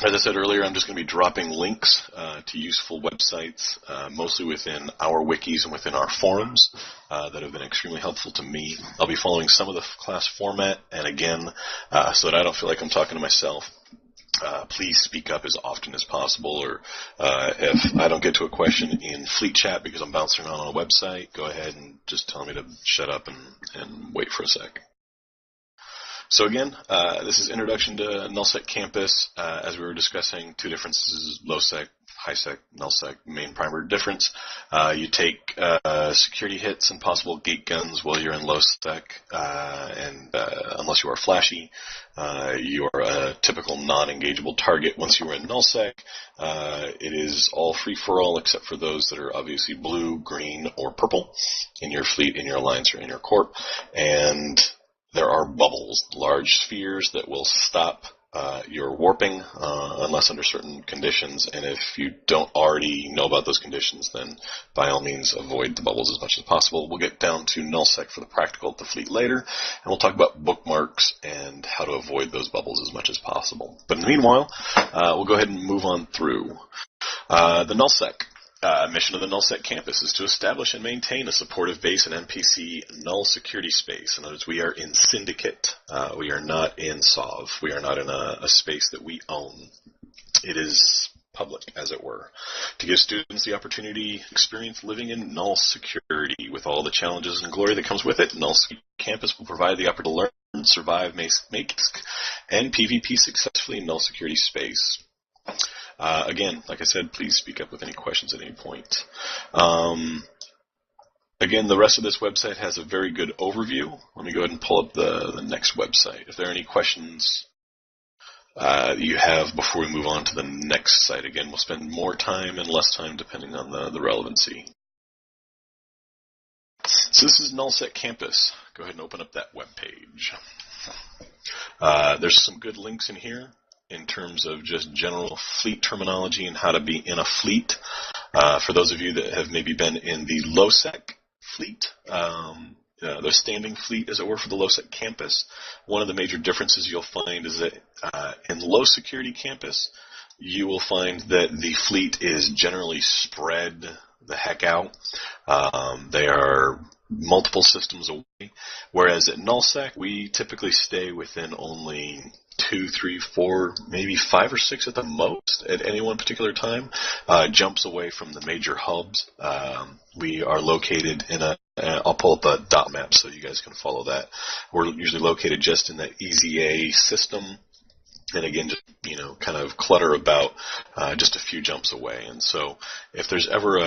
As I said earlier, I'm just going to be dropping links to useful websites, mostly within our wikis and within our forums that have been extremely helpful to me. I'll be following some of the class format, and again, so that I don't feel like I'm talking to myself, please speak up as often as possible, or if I don't get to a question in Fleet Chat because I'm bouncing around on a website, go ahead and just tell me to shut up and wait for a sec. So again, this is Introduction to Nullsec Campus. As we were discussing, two differences: low-sec, high-sec, nullsec, main primary difference. You take security hits and possible gate guns while you're in low-sec, and unless you are flashy, you are a typical non-engageable target. Once you are in nullsec, it is all free-for-all except for those that are obviously blue, green, or purple in your fleet, in your alliance, or in your corp. And there are bubbles, large spheres that will stop your warping unless under certain conditions, and if you don't already know about those conditions, then by all means avoid the bubbles as much as possible. We'll get down to nullsec for the practical at the fleet later, and we'll talk about bookmarks and how to avoid those bubbles as much as possible. But in the meanwhile, we'll go ahead and move on through. The nullsec. Mission of the Nullsec campus is to establish and maintain a supportive base and NPC null security space. In other words, we are in Syndicate. We are not in SOV. We are not in a space that we own. It is public, as it were, to give students the opportunity to experience living in null security with all the challenges and glory that comes with it. Nullsec campus will provide the opportunity to learn, survive, make and PvP successfully in null security space. Again, like I said, please speak up with any questions at any point. Again, the rest of this website has a very good overview. Let me go ahead and pull up the next website. If there are any questions you have before we move on to the next site, again, we'll spend more time and less time depending on the relevancy. So this is Nullsec Campus. Go ahead and open up that web page. There's some good links in here in terms of just general fleet terminology and how to be in a fleet. For those of you that have maybe been in the low-sec fleet, the standing fleet, as it were, for the low-sec campus, one of the major differences you'll find is that in low-security campus, you will find that the fleet is generally spread the heck out. They are multiple systems away, whereas at Nullsec, we typically stay within only 2, 3, 4, maybe 5 or 6 at the most at any one particular time, jumps away from the major hubs. We are located in I'll pull up a dot map so you guys can follow that. We're usually located just in that EZA system, and again, just, kind of clutter about just a few jumps away. And so if there's ever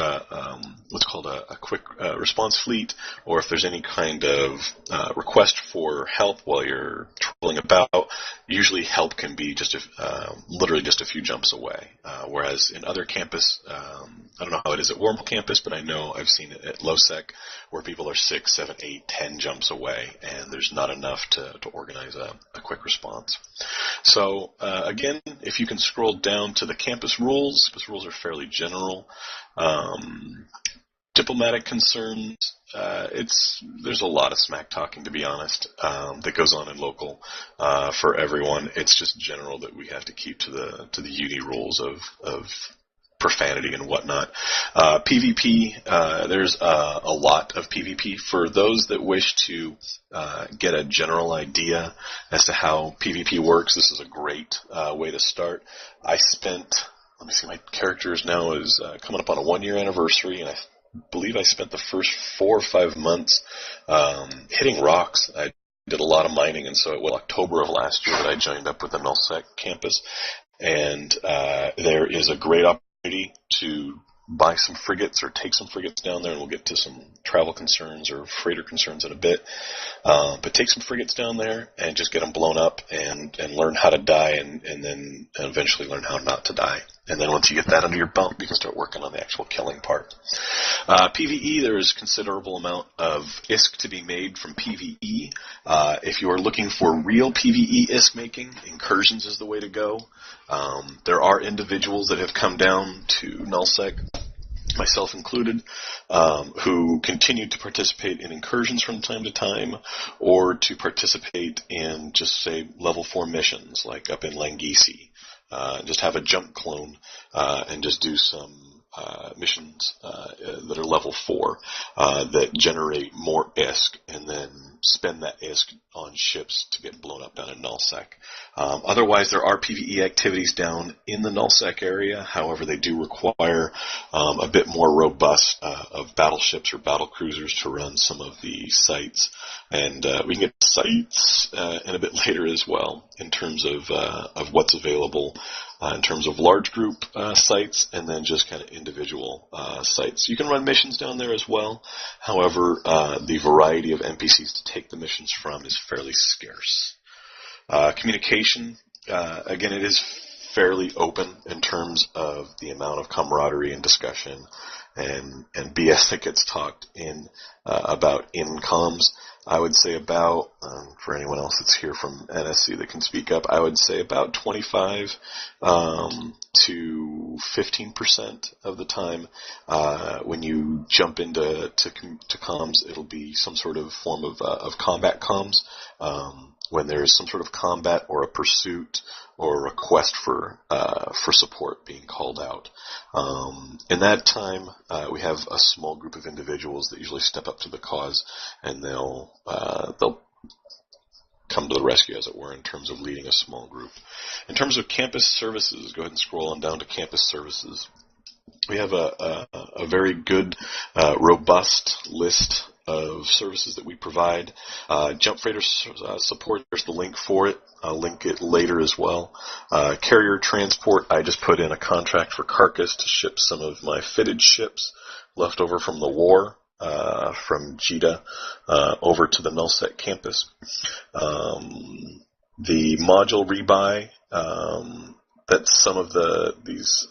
what's called a quick response fleet, or if there's any kind of request for help while you're traveling about, usually help can be just literally just a few jumps away. Whereas in other campus, I don't know how it is at Wormhole campus, but I know I've seen it at LowSec where people are 6, 7, 8, 10 jumps away, and there's not enough to organize a quick response. So again, if you can scroll down to the campus rules are fairly general. Diplomatic concerns, there's a lot of smack talking, to be honest, that goes on in local for everyone. It's just general that we have to keep to the E-UNI rules of profanity and whatnot. PvP, there's a lot of PvP. For those that wish to get a general idea as to how PvP works, this is a great way to start. Let me see, my characters now is coming up on a 1-year anniversary, and I believe I spent the first 4 or 5 months hitting rocks. I did a lot of mining, and so it was October of last year that I joined up with the Nullsec campus, and there is a great opportunity to buy some frigates or take some frigates down there, and we'll get to some travel concerns or freighter concerns in a bit. But take some frigates down there and just get them blown up and learn how to die, and then eventually learn how not to die. And then once you get that under your belt, you can start working on the actual killing part. PvE, there is considerable amount of ISK to be made from PvE. If you are looking for real PvE ISK making, incursions is the way to go. There are individuals that have come down to Nullsec, myself included, who continue to participate in incursions from time to time, or to participate in just, say, level 4 missions, like up in Langisi. just have a jump clone and just do some missions that are level 4 that generate more ISK and then spend that ISK on ships to get blown up down in Nullsec. Otherwise, there are PvE activities down in the Nullsec area. However, they do require a bit more robust of battleships or battle cruisers to run some of the sites. And we can get to sites in a bit later as well in terms of what's available in terms of large group sites and then just kind of individual sites. You can run missions down there as well. However, the variety of NPCs to take the missions from is fairly scarce. Communication, again, it is fairly open in terms of the amount of camaraderie and discussion and BS that gets talked in about in comms. I would say about, for anyone else that's here from NSC that can speak up, I would say about 25 to 15% of the time when you jump into comms, it'll be some sort of form of combat comms. When there's some sort of combat or a pursuit or a request for support being called out. In that time, we have a small group of individuals that usually step up to the cause, and they'll come to the rescue, as it were, in terms of leading a small group. In terms of campus services, go ahead and scroll on down to campus services. We have a very good, robust list of services that we provide. Jump freighter support, there's the link for it. I'll link it later as well. Carrier transport, I just put in a contract for Carcass to ship some of my fitted ships left over from the war, from Eatah, over to the Nullsec campus. The module rebuy, that's some of these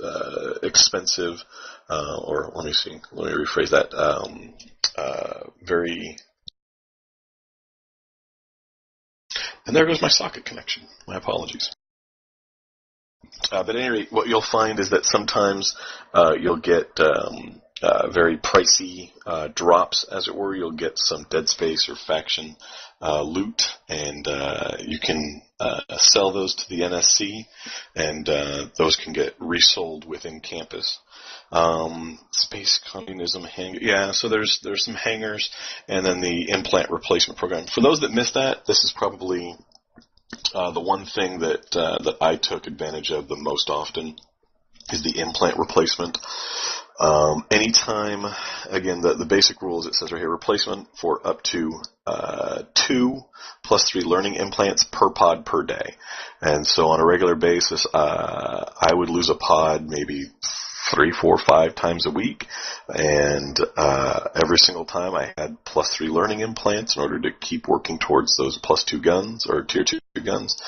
expensive, or let me rephrase that, and there goes my socket connection. My apologies. But at any rate, what you'll find is that sometimes you'll get very pricey drops, as it were. You'll get some Dead Space or faction loot, and you can sell those to the NSC, and those can get resold within campus. Space communism hangar. So there's some hangars, and then the implant replacement program. For those that missed that, this is probably the one thing that I took advantage of the most often is the implant replacement. Anytime, again, the basic rules, it says right here, replacement for up to 2 plus 3 learning implants per pod per day. And so on a regular basis, I would lose a pod maybe 3, 4, 5 times a week, and every single time I had plus 3 learning implants in order to keep working towards those plus 2 guns, or tier 2 guns,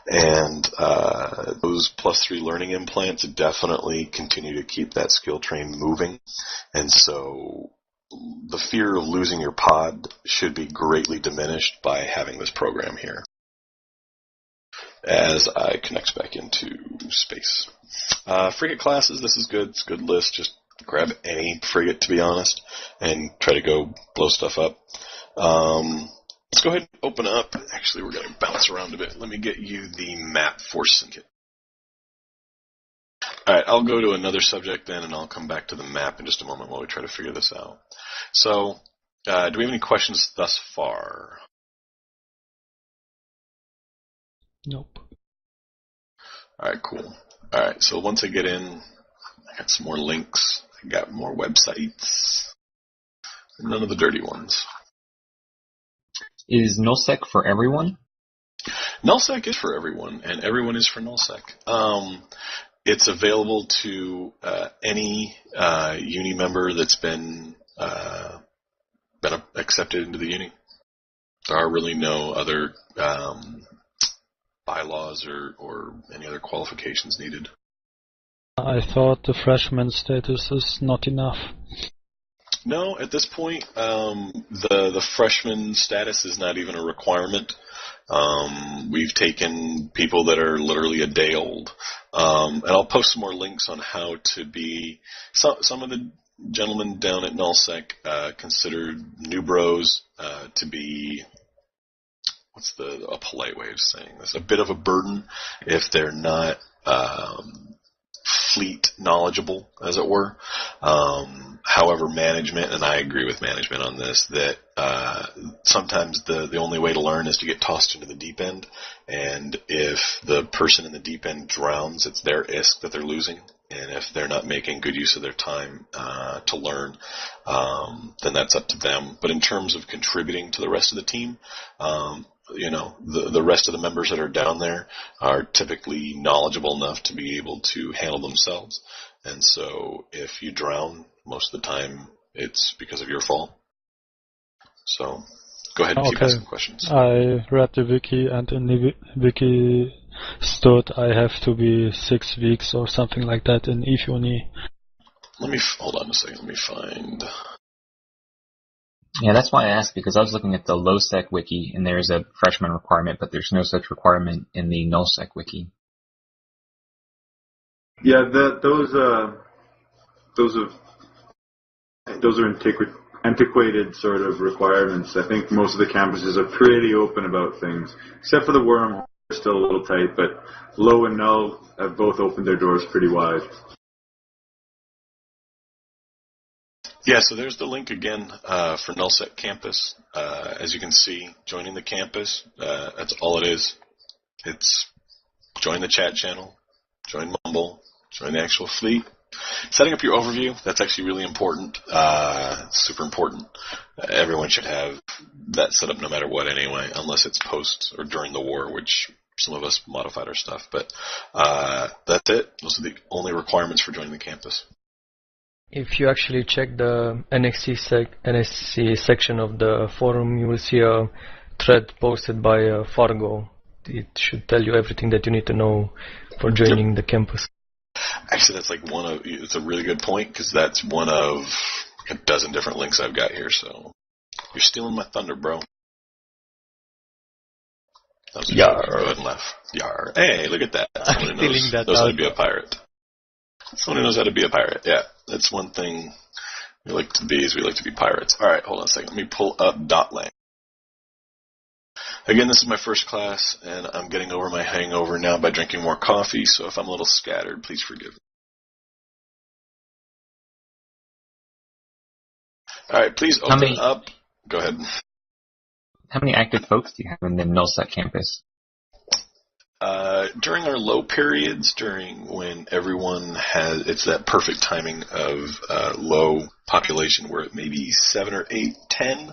and those plus 3 learning implants definitely continue to keep that skill train moving, and so the fear of losing your pod should be greatly diminished by having this program here as I connect back into space. Frigate classes, this is good. It's a good list. Just grab any frigate, to be honest, and try to go blow stuff up. Let's go ahead and open up. Actually, we're going to bounce around a bit. Let me get you the map for Syndicate. All right, I'll go to another subject then, and I'll come back to the map in just a moment while we try to figure this out. So, do we have any questions thus far? Nope. All right, cool. All right, so once I get in, I got some more links. I got more websites. None of the dirty ones. Is Nullsec for everyone? Nullsec is for everyone, and everyone is for Nullsec. It's available to any uni member that's been accepted into the uni. There are really no other bylaws or any other qualifications needed. I thought the freshman status is not enough. No, at this point, the freshman status is not even a requirement. We've taken people that are literally a day old. And I'll post some more links on how to be. Some of the gentlemen down at Nullsec consider new bros to be, what's a polite way of saying this, a bit of a burden if they're not fleet knowledgeable, as it were. However, management, and I agree with management on this, that sometimes the only way to learn is to get tossed into the deep end, and if the person in the deep end drowns, it's their ISK that they're losing, and if they're not making good use of their time to learn, then that's up to them. But in terms of contributing to the rest of the team, the rest of the members that are down there are typically knowledgeable enough to be able to handle themselves. And so if you drown, most of the time it's because of your fault. So go ahead and keep asking questions. I read the wiki, and in the wiki stood I have to be 6 weeks or something like that in E-UNI. Hold on a second. Let me find... Yeah, that's why I asked, because I was looking at the Nullsec wiki, and there's a freshman requirement, but there's no such requirement in the Nullsec wiki. Yeah, those are antiquated sort of requirements. I think most of the campuses are pretty open about things, except for the worm. They're still a little tight, but Low and Null have both opened their doors pretty wide. Yeah, so there's the link again for Nullsec Campus. As you can see, joining the campus, that's all it is. It's join the chat channel, join Mumble, join the actual fleet. Setting up your overview, that's actually really important, super important. Everyone should have that set up no matter what anyway, unless it's post or during the war, which some of us modified our stuff. But that's it. Those are the only requirements for joining the campus. If you actually check the NSC section of the forum, you will see a thread posted by Fargo. It should tell you everything that you need to know for joining the campus. Actually, that's it's a really good point, because that's one of a dozen different links I've got here, so you're stealing my thunder, bro. That was Yar. Go ahead and laugh. Yar. Hey, look at that. Someone who knows how to be a pirate. Someone who knows how to be a pirate, yeah. That's one thing we like to be, is we like to be pirates. All right, hold on a second. Let me pull up Dotlang. Again, this is my first class, and I'm getting over my hangover now by drinking more coffee, so if I'm a little scattered, please forgive me. All right, please open up. Go ahead. How many active folks do you have in the Nullsec campus? During our low periods, during when everyone it's that perfect timing of low population, where it may be 7 or 8, 10.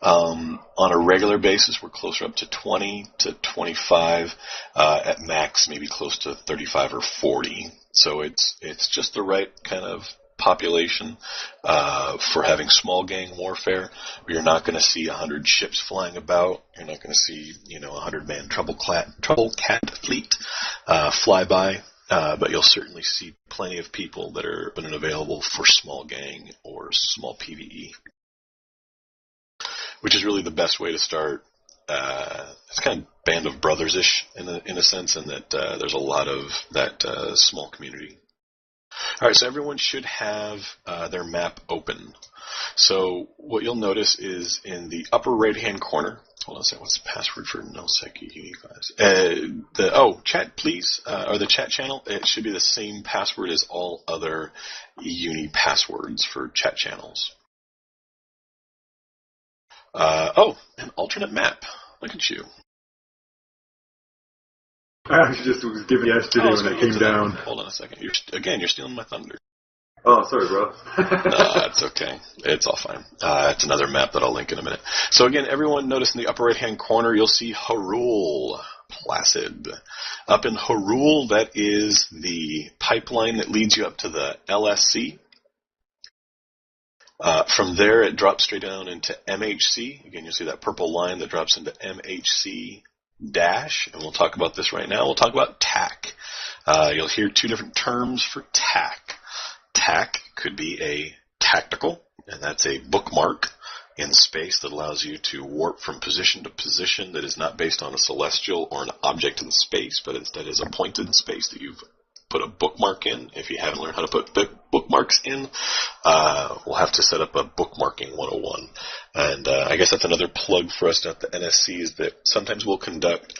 On a regular basis, we're closer up to 20 to 25. At max, maybe close to 35 or 40. So it's just the right kind of population for having small gang warfare. You're not going to see 100 ships flying about. You're not going to see 100-man trouble cat fleet fly by. But you'll certainly see plenty of people that are open and available for small gang or small PvE, which is really the best way to start. It's kind of Band of Brothers-ish in a sense, in that there's a lot of that small community. All right, so everyone should have their map open. So what you'll notice is in the upper right-hand corner. Hold on a second. What's the password for Nullsec E-UNI class? Chat, please, or the chat channel. It should be the same password as all other E-UNI passwords for chat channels. An alternate map. Look at you. I just was giving yesterday when I came down. Hold on a second. You're stealing my thunder. Oh, sorry, bro. No, it's okay. It's all fine. It's another map that I'll link in a minute. So again, everyone notice in the upper right-hand corner, you'll see Harul Placid. Up in Harul, that is the pipeline that leads you up to the LSC. From there, it drops straight down into MHC. Again, you'll see that purple line that drops into MHC dash, and we'll talk about this right now. We'll talk about TAC. You'll hear two different terms for TAC. TAC could be a tactical, and that's a bookmark in space that allows you to warp from position to position that is not based on a celestial or an object in space, but instead is a point in space that you've put a bookmark in. If you haven't learned how to put bookmarks in, we'll have to set up a bookmarking 101. And I guess that's another plug for us at the NSC, is that sometimes we'll conduct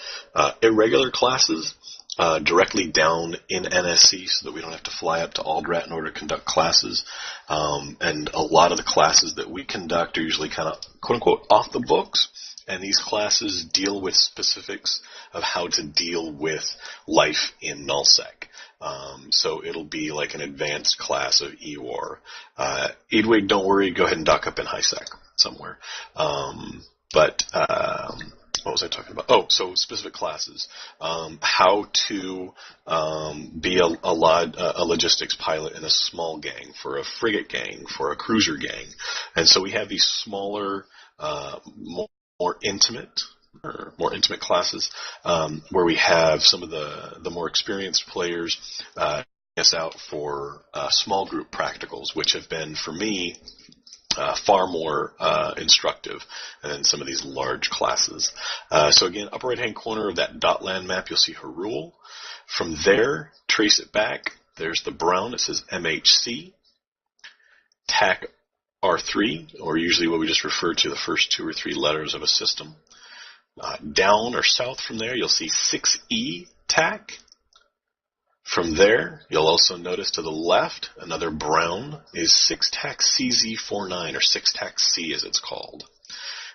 irregular classes directly down in NSC so that we don't have to fly up to Aldrat in order to conduct classes. And a lot of the classes that we conduct are usually kind of, quote-unquote, off the books. And these classes deal with specifics of how to deal with life in Nullsec. So it'll be like an advanced class of EWAR. Edwig, don't worry, go ahead and dock up in HiSec somewhere. What was I talking about? Oh, so specific classes. How to be a logistics pilot in a small gang, for a frigate gang, for a cruiser gang. And so we have these smaller, more intimate classes where we have some of the more experienced players us out for small group practicals, which have been, for me, far more instructive than some of these large classes. So again, upper right-hand corner of that dot land map, you'll see Harul. From there, trace it back. There's the brown. It says MHC. TAC R3, or usually what we just refer to the first 2 or 3 letters of a system. Down or south from there, you'll see 6E TAC. From there, you'll also notice to the left, another brown is 6TAC CZ49, or 6TAC C as it's called.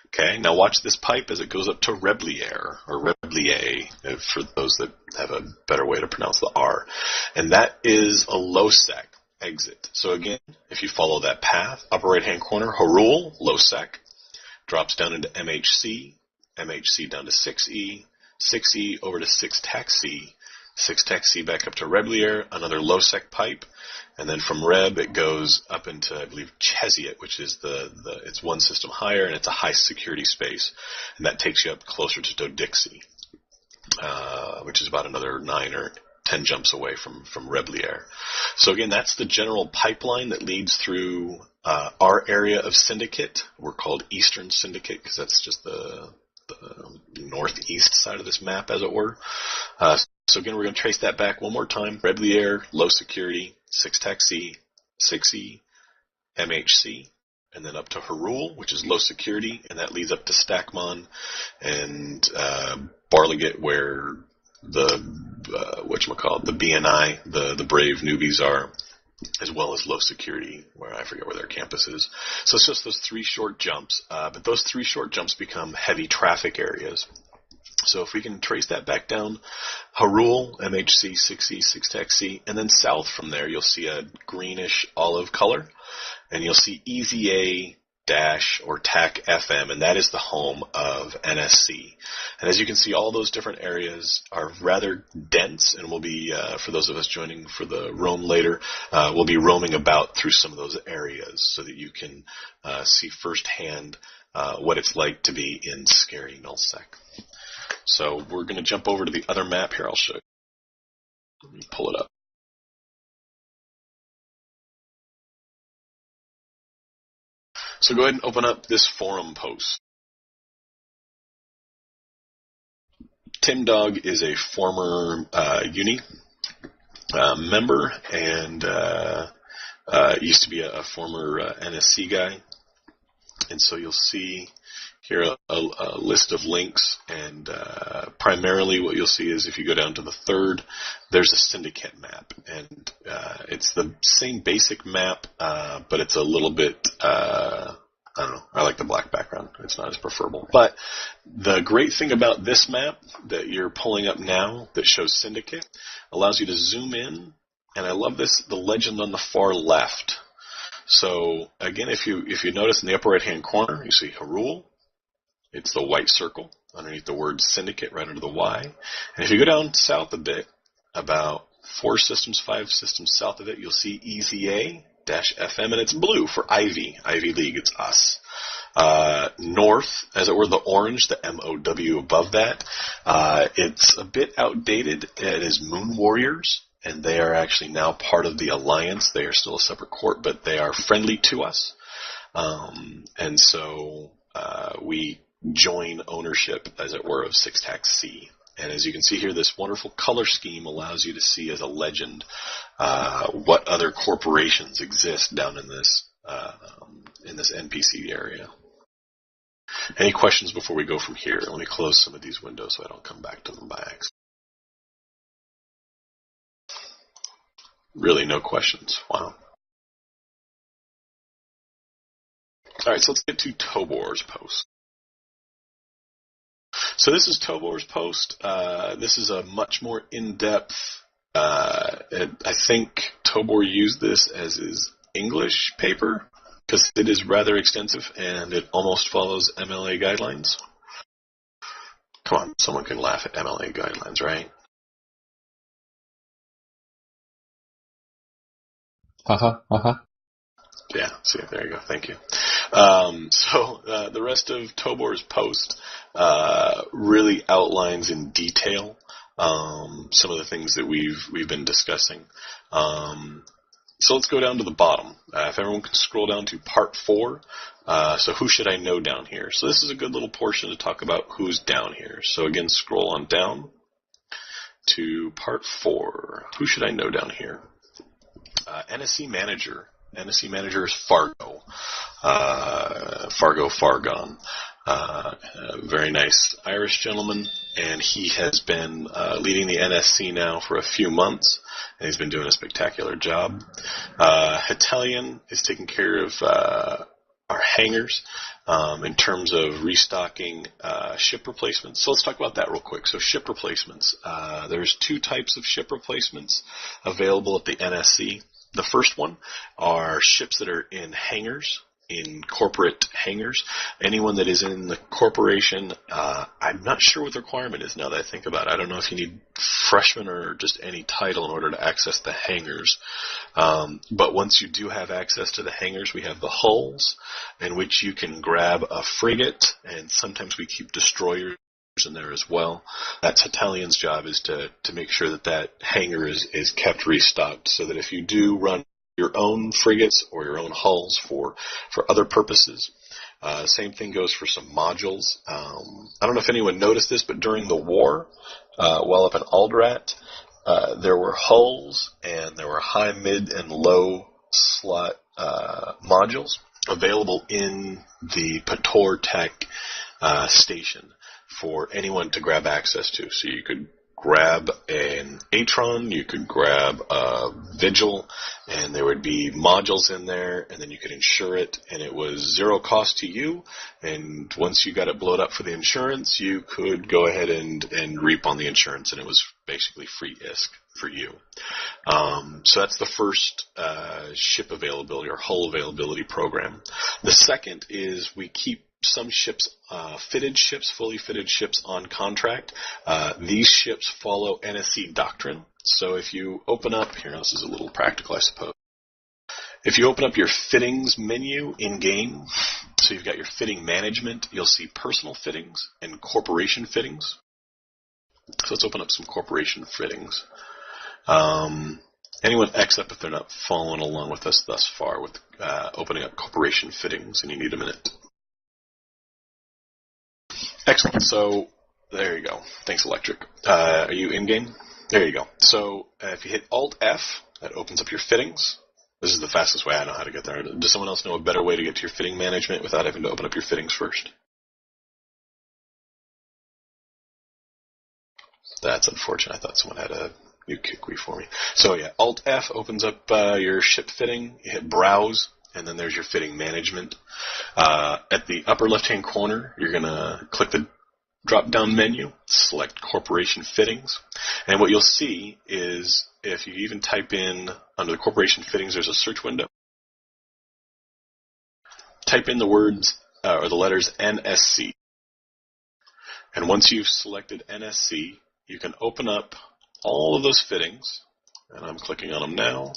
Okay, now watch this pipe as it goes up to Reblier, or Reblier, for those that have a better way to pronounce the R. And that is a low-sec exit. So again, if you follow that path, upper right-hand corner, Harul, low-sec, drops down into MHC, MHC down to 6E, 6E over to 6TAC C, 6TAC C back up to Reblier, another low-sec pipe, and then from Reb it goes up into, I believe, Cheziot, which is it's one system higher, and it's a high security space, and that takes you up closer to Dodixie, which is about another 9 or 10 jumps away from Reblier. So again, that's the general pipeline that leads through our area of Syndicate. We're called Eastern Syndicate because that's just the northeast side of this map, as it were. So again, we're going to trace that back one more time. Reblier, low security, 6TAC C, 6E, MHC, and then up to Harul, which is low security, and that leads up to Stackmon and Barliget, where the BNI, the brave newbies are, as well as low security, where I forget where their campus is. So it's just those 3 short jumps, but those 3 short jumps become heavy traffic areas. So if we can trace that back down, Harul, MHC, 6E, 6TAC C, and then south from there, you'll see a greenish olive color, and you'll see EZA or TAC FM, and that is the home of NSC. And as you can see, all those different areas are rather dense, and we'll be, for those of us joining for the roam later, we'll be roaming about through some of those areas so that you can see firsthand what it's like to be in scary Nullsec. So we're going to jump over to the other map here. I'll show you. Let me pull it up. So go ahead and open up this forum post. Tim Dog is a former E-UNI member and used to be a former NSC guy. And so you'll see here a list of links, and primarily what you'll see is if you go down to the 3rd, there's a Syndicate map, and it's the same basic map, but it's a little bit, I don't know, I like the black background. It's not as preferable. But the great thing about this map that you're pulling up now that shows Syndicate allows you to zoom in, and I love this, the legend on the far left. So again, if you notice in the upper right-hand corner, you see Harul. It's the white circle underneath the word Syndicate right under the Y. And if you go down south a bit, about 4 systems, 5 systems south of it, you'll see EZA-FM, and it's blue for Ivy League. It's us. North, as it were, the orange, the MOW above that, it's a bit outdated. It is Moon Warriors, and they are actually now part of the Alliance. They are still a separate corp, but they are friendly to us. And so we join ownership, as it were, of 6TAC C. And as you can see here, this wonderful color scheme allows you to see as a legend what other corporations exist down in this NPC area. Any questions before we go from here? Let me close some of these windows so I don't come back to them by accident. really no questions. Wow. All right, so let's get to Tobor's post. So this is Tobor's post. This is a much more in-depth, I think Tobor used this as his English paper, because it is rather extensive and it almost follows MLA guidelines. Come on, someone can laugh at MLA guidelines, right? Yeah, see, there you go. Thank you. So the rest of Tobor's post really outlines in detail some of the things that we've been discussing. So let's go down to the bottom. If everyone can scroll down to part 4. So who should I know down here? So this is a good little portion to talk about who's down here. So again, scroll on down to part 4. Who should I know down here? NSC Manager. NSC Manager is Fargo. Fargon. Very nice Irish gentleman, and he has been leading the NSC now for a few months, and he's been doing a spectacular job. Italian is taking care of our hangars in terms of restocking ship replacements. So let's talk about that real quick. So ship replacements. There's 2 types of ship replacements available at the NSC. The first one are ships that are in hangars, in corporate hangars. Anyone that is in the corporation, I'm not sure what the requirement is now that I think about it. I don't know if you need freshman or just any title in order to access the hangars. But once you do have access to the hangars, we have the hulls, in which you can grab a frigate, and sometimes we keep destroyers in there as well. That's Italian's job, is to make sure that hangar is kept restocked, so that if you do run your own frigates or your own hulls for other purposes. Same thing goes for some modules. I don't know if anyone noticed this, but during the war, while up in Aldrat, there were hulls and there were high, mid, and low slot modules available in the Pator Tech station for anyone to grab access to. So you could grab an Atron, you could grab a Vigil, and there would be modules in there, and then you could insure it, and it was 0 cost to you, and once you got it blowed up for the insurance, you could go ahead and reap on the insurance, and it was basically free ISK for you. So that's the first ship availability or hull availability program. The second is we keep some ships, fully fitted ships on contract. These ships follow NSC doctrine. So if you open up, here, this is a little practical, I suppose. If you open up your fittings menu in-game, so you've got your fitting management, you'll see personal fittings and corporation fittings. So let's open up some corporation fittings. Anyone X up if they're not following along with us thus far with opening up corporation fittings, and you need a minute. Excellent. So there you go. Thanks, Electric. Are you in-game? There you go. So if you hit Alt-F, that opens up your fittings. This is the fastest way I know how to get there. Does someone else know a better way to get to your fitting management without having to open up your fittings first? That's unfortunate. I thought someone had a new kick for me. So yeah, Alt-F opens up your ship fitting. You hit Browse, and then there's your fitting management. At the upper left-hand corner, you're going to click the drop-down menu, select Corporation Fittings, and what you'll see is if you even type in, under the Corporation Fittings, there's a search window. Type in the words, or the letters NSC. And once you've selected NSC, you can open up all of those fittings, and I'm clicking on them now.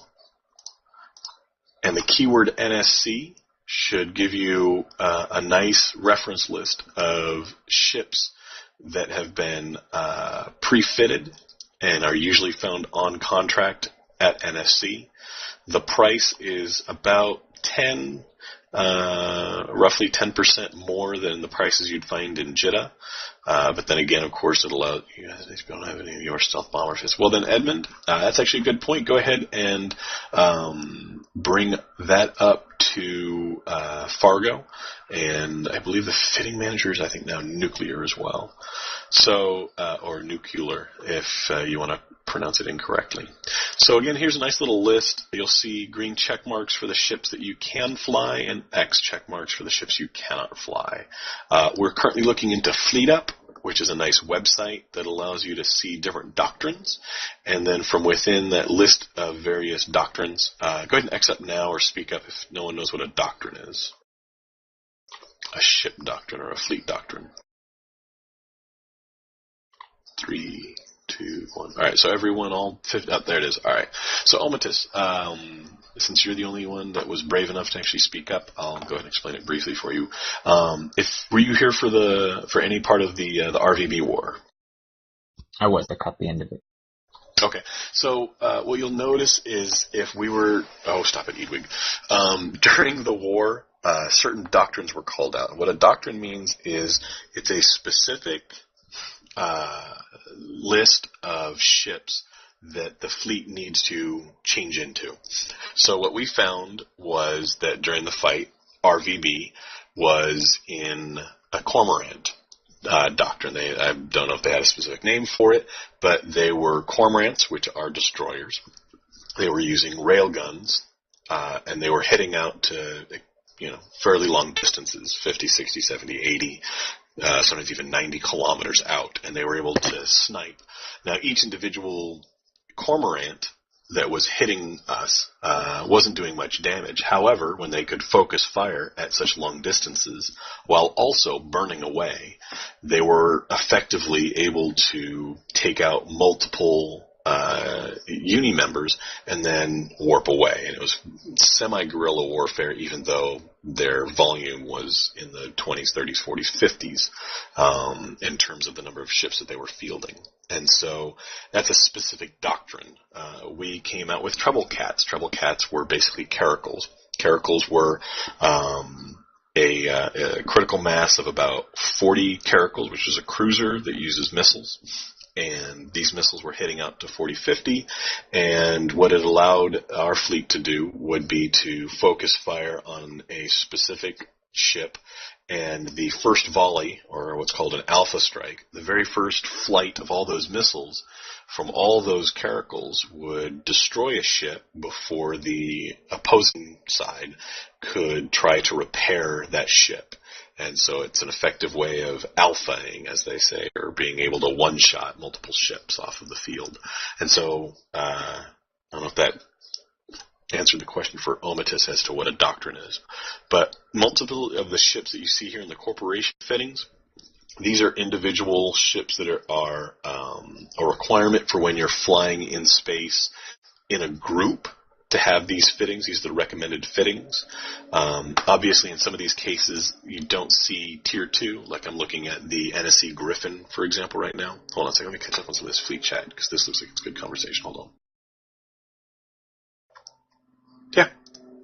And the keyword NSC should give you a nice reference list of ships that have been pre-fitted and are usually found on contract at NSC. The price is about roughly 10% more than the prices you'd find in Jeddah. But then again, of course, it allows you guys don't have any of your stealth bomber ships. Well, then, Edmund, that's actually a good point. Go ahead and bring that up to Fargo. And I believe the fitting manager is, I think, now nuclear as well. So, or nuclear, if you want to pronounce it incorrectly. So again, here's a nice little list. You'll see green check marks for the ships that you can fly and X check marks for the ships you cannot fly. We're currently looking into Fleet Up, which is a nice website that allows you to see different doctrines. And then from within that list of various doctrines, go ahead and X up now or speak up if no one knows what a doctrine is. A ship doctrine or a fleet doctrine. 3, 2, 1. All right, so everyone all fit up. There it is. All right. So Omitus, since you're the only one that was brave enough to actually speak up, I'll go ahead and explain it briefly for you. Were you here for any part of the RVB war? I was. I caught the end of it. Okay. So what you'll notice is if we were stop it, Edwig. During the war, certain doctrines were called out. What a doctrine means is it's a specific list of ships that the fleet needs to change into. So what we found was that during the fight, RVB was in a cormorant doctrine. I don't know if they had a specific name for it, but they were cormorants, which are destroyers. They were using railguns, and they were heading out to fairly long distances, 50, 60, 70, 80, sometimes even 90 kilometers out, and they were able to snipe. Now, each individual cormorant that was hitting us wasn't doing much damage. However, when they could focus fire at such long distances while also burning away, they were effectively able to take out multiple E-UNI members and then warp away. And it was semi-guerrilla warfare, even though their volume was in the 20s, 30s, 40s, 50s in terms of the number of ships that they were fielding. And so that's a specific doctrine. We came out with treble cats. Treble cats were basically caracals. Caracals were a critical mass of about 40 caracals, which is a cruiser that uses missiles. And these missiles were hitting out to 40, 50, and what it allowed our fleet to do would be to focus fire on a specific ship, and the first volley, or what's called an alpha strike, the very first flight of all those missiles from all those caracals would destroy a ship before the opposing side could try to repair that ship. And so it's an effective way of alphaing, as they say, or being able to one-shot multiple ships off of the field. And so I don't know if that answered the question for Omitus as to what a doctrine is. But multiple of the ships that you see here in the corporation fittings, these are individual ships that are a requirement for when you're flying in space in a group. To have these fittings, these are the recommended fittings. Obviously, in some of these cases, you don't see Tier 2, like I'm looking at the NSC Griffin, for example, right now. Hold on a second, let me catch up on some of this fleet chat, because this looks like it's a good conversation. Hold on.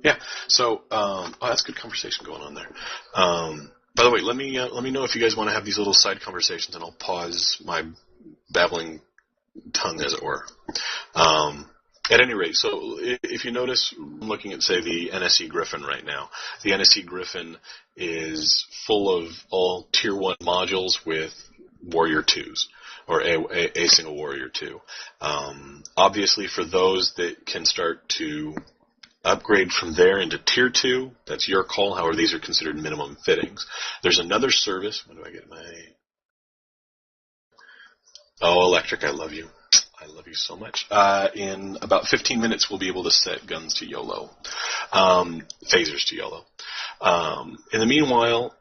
Yeah. So, that's good conversation going on there. By the way, let me know if you guys want to have these little side conversations, and I'll pause my babbling tongue, as it were. At any rate, so if you notice, I'm looking at, say, the NSC Griffin right now. The NSC Griffin is full of all Tier 1 modules with Warrior 2s, or a single Warrior 2. Obviously, for those that can start to upgrade from there into Tier 2, that's your call. However, these are considered minimum fittings. There's another service. When do I get my... Oh, Electric, I love you. I love you so much. In about 15 minutes, we'll be able to set guns to YOLO, phasers to YOLO. In the meanwhile,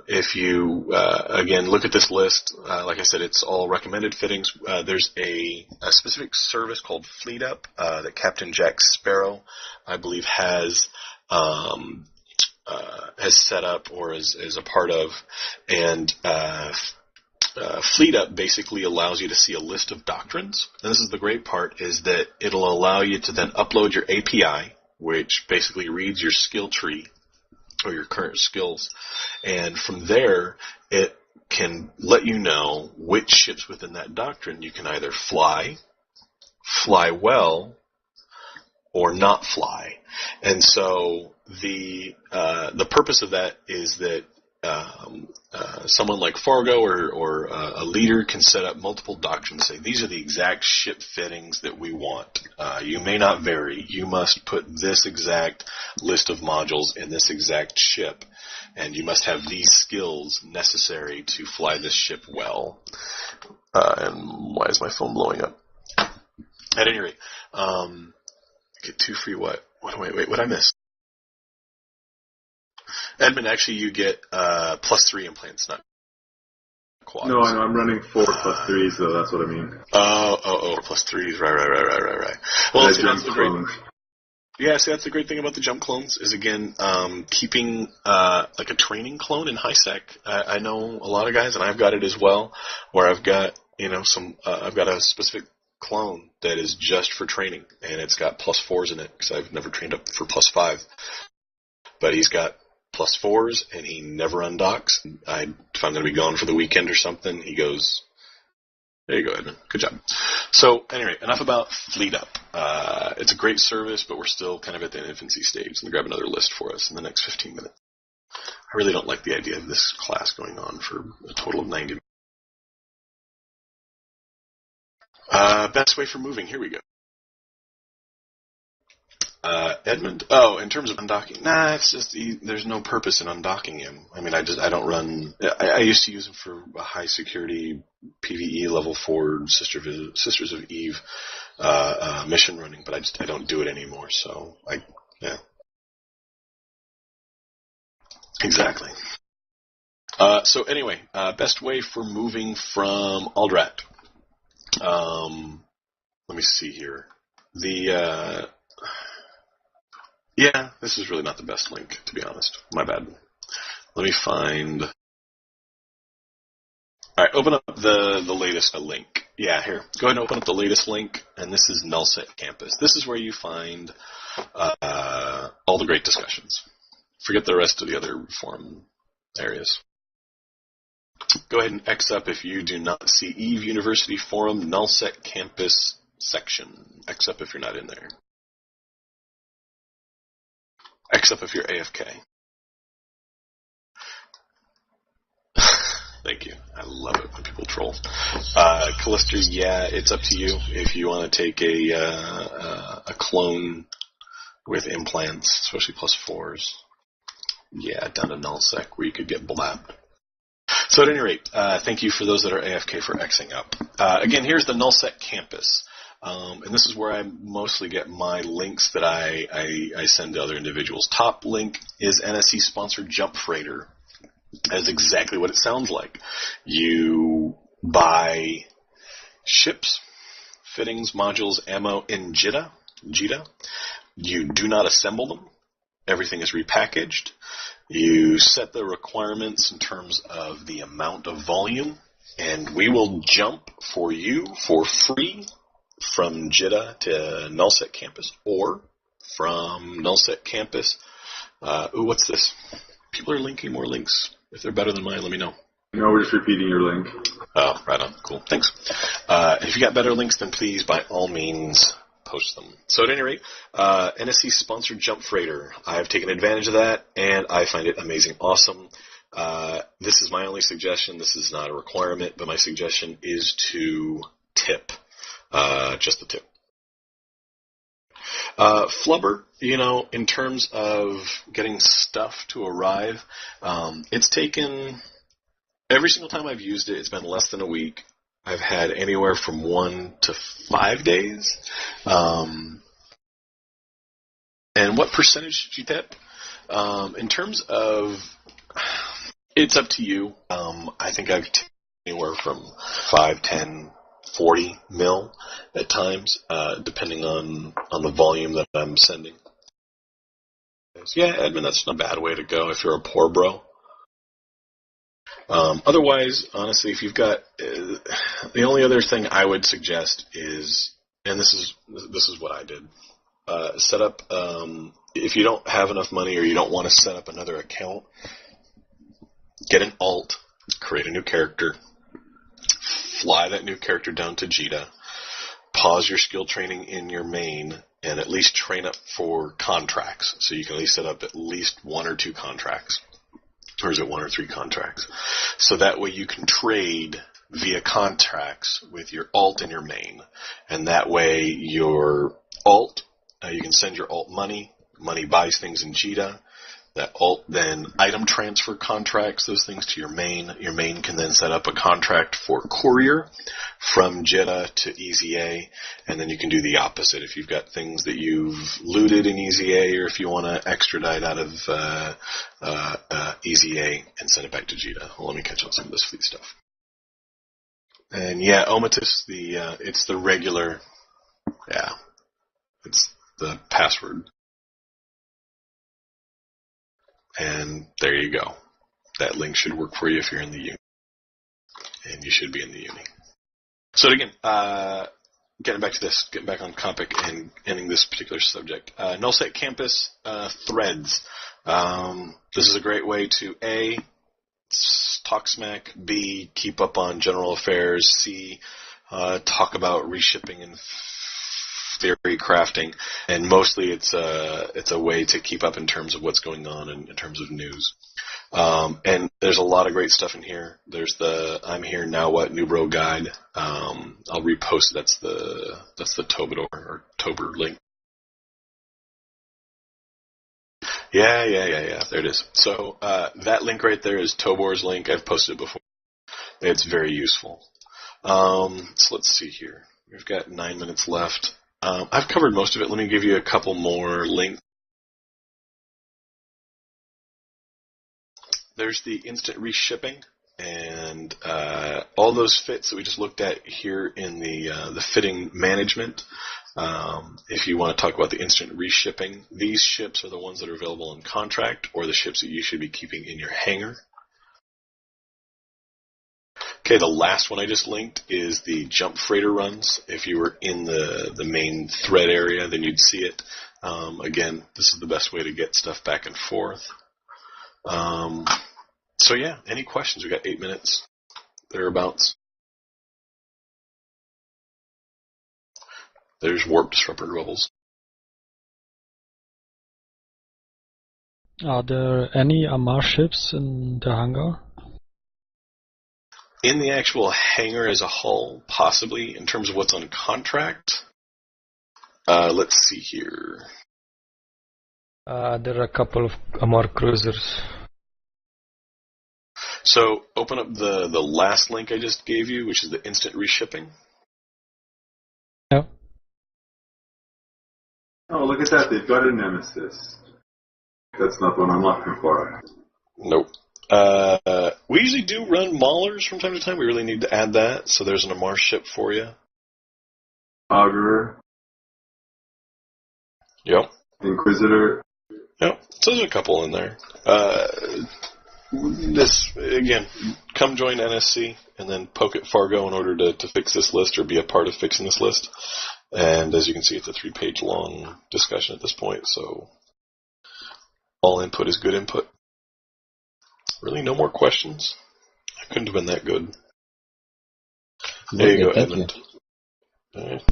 if you, again, look at this list, like I said, it's all recommended fittings. There's a specific service called Fleet Up that Captain Jack Sparrow, I believe, has set up or is a part of, and Fleet Up basically allows you to see a list of doctrines. And this is the great part, is that it'll allow you to then upload your API, which basically reads your skill tree or your current skills. And from there, it can let you know which ships within that doctrine you can either fly well, or not fly. And so the purpose of that is that someone like Fargo or a leader can set up multiple doctrines and say, these are the exact ship fittings that we want. You may not vary. You must put this exact list of modules in this exact ship, and you must have these skills necessary to fly this ship well. And why is my phone blowing up? At any rate, get 2 free what? Wait, what did I miss? Edmund, actually, you get +3 implants, not quads. No, I'm running 4 +3, so that's what I mean. 4 +3s, right. Well, see, that's the great. Yeah, see, that's the great thing about the jump clones is, again, keeping like a training clone in high sec. I know a lot of guys, and I've got it as well, where I've got I've got a specific clone that is just for training, and it's got +4s in it because I've never trained up for +5. But he's got +4s, and he never undocks. If I'm going to be gone for the weekend or something, he goes, there you go, Edmund. Good job. So, anyway, enough about Fleet Up. It's a great service, but we're still kind of at the infancy stage. Let me grab another list for us in the next 15 minutes. I really don't like the idea of this class going on for a total of 90 minutes. Best way for moving. Here we go. Edmund. Oh, in terms of undocking, it's just there's no purpose in undocking him. I mean, I don't run. I used to use him for a high security PvE level 4 Sisters of Eve mission running, but I don't do it anymore. So exactly. So anyway, best way for moving from Aldrat. Let me see here. Yeah, this is really not the best link, to be honest. My bad. Let me find. All right, open up the latest link. Yeah, here. Go ahead and open up the latest link, and this is Nullsec Campus. This is where you find all the great discussions. Forget the rest of the other forum areas. Go ahead and X up if you do not see Eve University Forum Nullsec Campus section. X up if you're not in there. X up if you're AFK. Thank you. I love it when people troll. Callister, yeah, it's up to you if you want to take a clone with implants, especially +4s. Yeah, down to Nullsec where you could get blabbed. So at any rate, thank you for those that are AFK for Xing up. Again, here's the Nullsec campus. And this is where I mostly get my links that I send to other individuals. Top link is NSC-sponsored Jump Freighter. That's exactly what it sounds like. You buy ships, fittings, modules, ammo in Eatah. You do not assemble them. Everything is repackaged. You set the requirements in terms of the amount of volume, and we will jump for you for free from Eatah to Nullsec campus, or from Nullsec campus. What's this? People are linking more links. If they're better than mine, let me know. No, we're just repeating your link. Oh, right on. Cool. Thanks. If you got better links, then please, by all means, post them. So at any rate, NSC-sponsored Jump Freighter. I've taken advantage of that, and I find it amazing. Awesome. This is my only suggestion. This is not a requirement, but my suggestion is to tip. Just the tip. Flubber, in terms of getting stuff to arrive, it's taken, every single time I've used it, it's been less than a week. I've had anywhere from 1 to 5 days. And what percentage did you tip? In terms of, it's up to you. I think I've tipped anywhere from 5, 10, 40 mil at times, depending on the volume that I'm sending. Yeah, Edmund, that's not a bad way to go if you're a poor bro. Otherwise, honestly, if you've got the only other thing I would suggest is, and this is what I did, set up. If you don't have enough money or you don't want to set up another account, get an alt, create a new character, fly that new character down to Eatah, pause your skill training in your main, and at least train up for contracts. So you can at least set up at least 1 or 2 contracts. Or is it 1 or 3 contracts? So that way you can trade via contracts with your alt and your main. And that way your alt, you can send your alt money. Money buys things in Eatah. That alt then item transfer contracts those things to your main. Your main can then set up a contract for courier from Jeddah to EZA, and then you can do the opposite. If you've got things that you've looted in EZA, or if you want to extradite out of EZA and send it back to Jeddah. Well, let me catch up some of this fleet stuff. And yeah, Omatis, it's the regular, it's the password. And there you go. That link should work for you if you're in the uni. And you should be in the uni. So again, getting back to this, getting back on topic and ending this particular subject. Nullsec campus threads. This is a great way to A, talk smack, B, keep up on general affairs, C, talk about reshipping and theory crafting, and mostly it's a way to keep up in terms of what's going on in terms of news. And there's a lot of great stuff in here. There's the I'm Here Now What New Bro guide. I'll repost. That's the Tobador or Tober link. Yeah. There it is. So that link right there is Tobor's link. I've posted it before. It's very useful. So let's see here. We've got 9 minutes left. I've covered most of it. Let me give you a couple more links. There's the instant reshipping and all those fits that we just looked at here in the fitting management. If you want to talk about the instant reshipping, these ships are the ones that are available on contract or the ships that you should be keeping in your hangar. Okay, the last one I just linked is the jump freighter runs. If you were in the main thread area, then you'd see it. Again, this is the best way to get stuff back and forth. So yeah, any questions? We got 8 minutes, thereabouts. There's warp disruptor levels. Are there any Amar ships in the hangar? In the actual hangar as a whole, possibly, in terms of what's on contract. Let's see here. There are a couple of Amar cruisers. So open up the last link I just gave you, which is the instant reshipping. Yeah. Oh, look at that. They've got a Nemesis. That's not what I'm looking for. Nope. We usually do run maulers from time to time. We really need to add that. So there's an Amar ship for you. Augurer. Yep. Inquisitor. Yep. So there's a couple in there. This, again, come join NSC and then poke at Fargo in order to fix this list or be a part of fixing this list. And as you can see, it's a 3-page long discussion at this point. So all input is good input. Really, no more questions? I couldn't have been that good. There you go, Edmund. Right.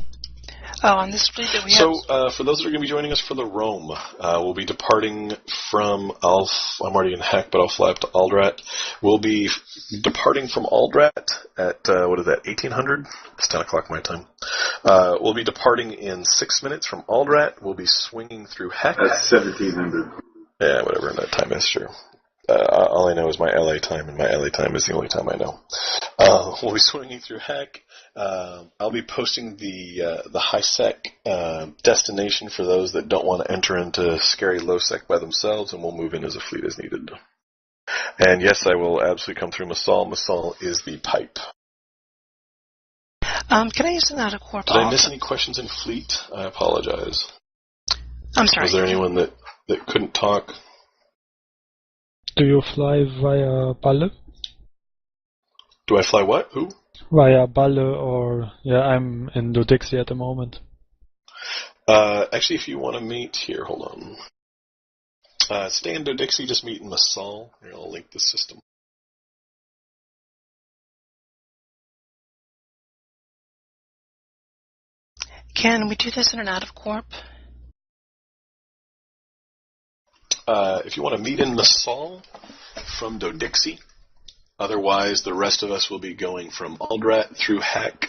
Oh, on this fleet that we have. For those that are going to be joining us for the Rome, we'll be departing from I'm already in Heck, but I'll fly up to Aldrat. We'll be departing from Aldrat at, 1800? It's 10 o'clock my time. We'll be departing in 6 minutes from Aldrat. We'll be swinging through Heck. That's 1700. Yeah, whatever that time is, sure. All I know is my LA time, and my LA time is the only time I know. We'll be swinging through Heck. I'll be posting the high-sec destination for those that don't want to enter into scary low-sec by themselves, and we'll move in as a fleet as needed. And yes, I will absolutely come through Masal. Masal is the pipe. Can I use an out-of-corp? Did I miss any questions in fleet? I apologize. I'm sorry. Was there anyone that couldn't talk? Do you fly via Balle? Do I fly what? Who? Via Balle or... Yeah, I'm in Dodixie at the moment. Actually, if you want to meet here, hold on. Stay in Dodixie, just meet in Masal. Here, I'll link the system. Can we do this in an out-of-corp? if you want to meet in Nassau from Dodixie. Otherwise, the rest of us will be going from Aldrat through Heck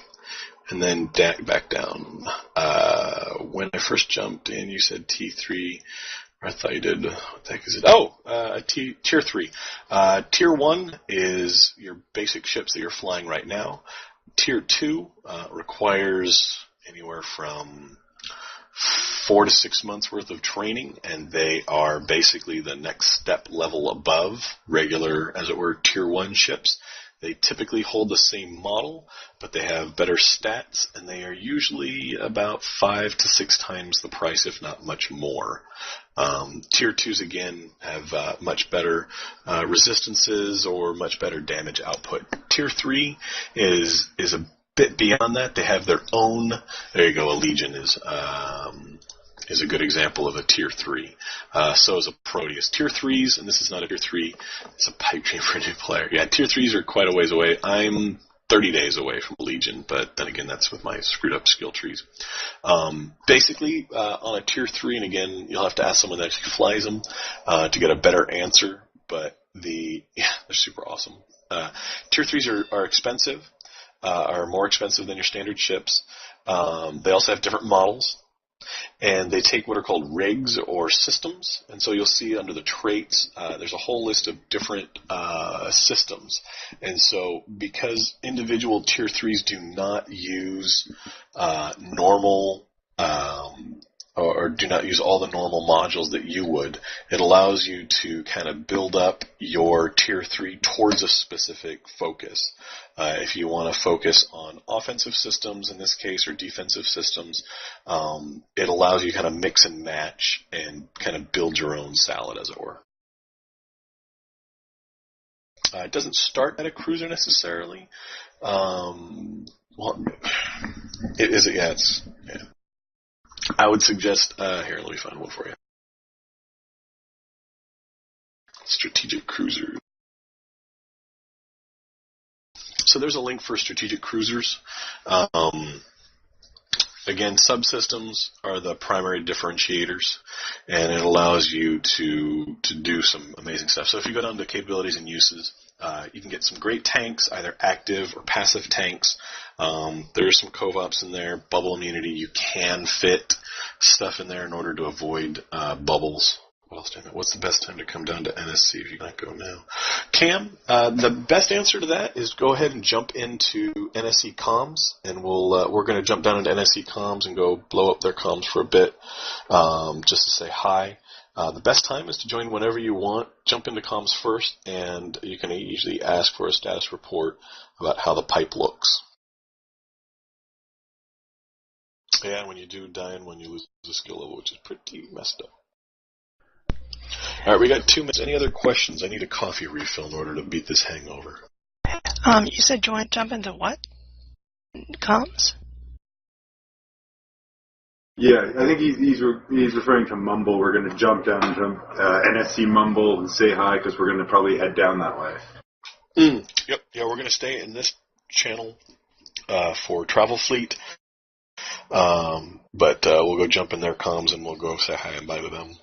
and then back down. When I first jumped in, you said T3. I thought you did. What the heck is it? Oh, Tier 3. Tier 1 is your basic ships that you're flying right now. Tier 2 requires anywhere from 4 to 6 months worth of training, and they are basically the next step level above regular, as it were, Tier 1 ships. They typically hold the same model, but they have better stats, and they are usually about 5 to 6 times the price, if not much more. Tier 2s, again, have much better resistances or much better damage output. Tier 3 is a bit beyond that. They have their own. There you go. A Legion is a good example of a Tier 3. So is a Proteus. Tier 3s, and this is not a Tier 3, it's a pipe dream for a new player. Yeah, Tier 3s are quite a ways away. I'm 30 days away from Legion, but then again, that's with my screwed up skill trees. Basically, on a Tier 3, and again, you'll have to ask someone that actually flies them to get a better answer, but they're super awesome. Tier 3s are expensive. Are more expensive than your standard ships. They also have different models, and they take what are called rigs or systems. And so you'll see under the traits, there's a whole list of different systems. And so because individual Tier 3s do not use normal or do not use all the normal modules that you would, it allows you to kind of build up your Tier 3 towards a specific focus. If you want to focus on offensive systems, in this case, or defensive systems, it allows you to kind of mix and match and kind of build your own salad, as it were. It doesn't start at a cruiser necessarily. Well, is it? Yeah, yeah. I would suggest, here, let me find one for you. Strategic cruisers. So there's a link for strategic cruisers. Again, subsystems are the primary differentiators, and it allows you to do some amazing stuff. So if you go down to capabilities and uses, you can get some great tanks, either active or passive tanks. There are some co-ops in there, bubble immunity. You can fit stuff in there in order to avoid bubbles. What else? What's the best time to come down to NSC if you can't go now? Cam, the best answer to that is go ahead and jump into NSC comms, and we're going to jump down into NSC comms and go blow up their comms for a bit, just to say hi. The best time is to join whenever you want. Jump into comms first, and you can usually ask for a status report about how the pipe looks. Yeah, when you do die and when you lose a skill level, which is pretty messed up. All right, we got 2 minutes. Any other questions? I need a coffee refill in order to beat this hangover. You said jump into what? Comms? Yeah, I think he's referring to Mumble. We're going to jump down to NSC Mumble and say hi because we're going to probably head down that way. Yep. Yeah, we're going to stay in this channel for Travel Fleet, but we'll go jump in their comms and we'll go say hi and bye to them.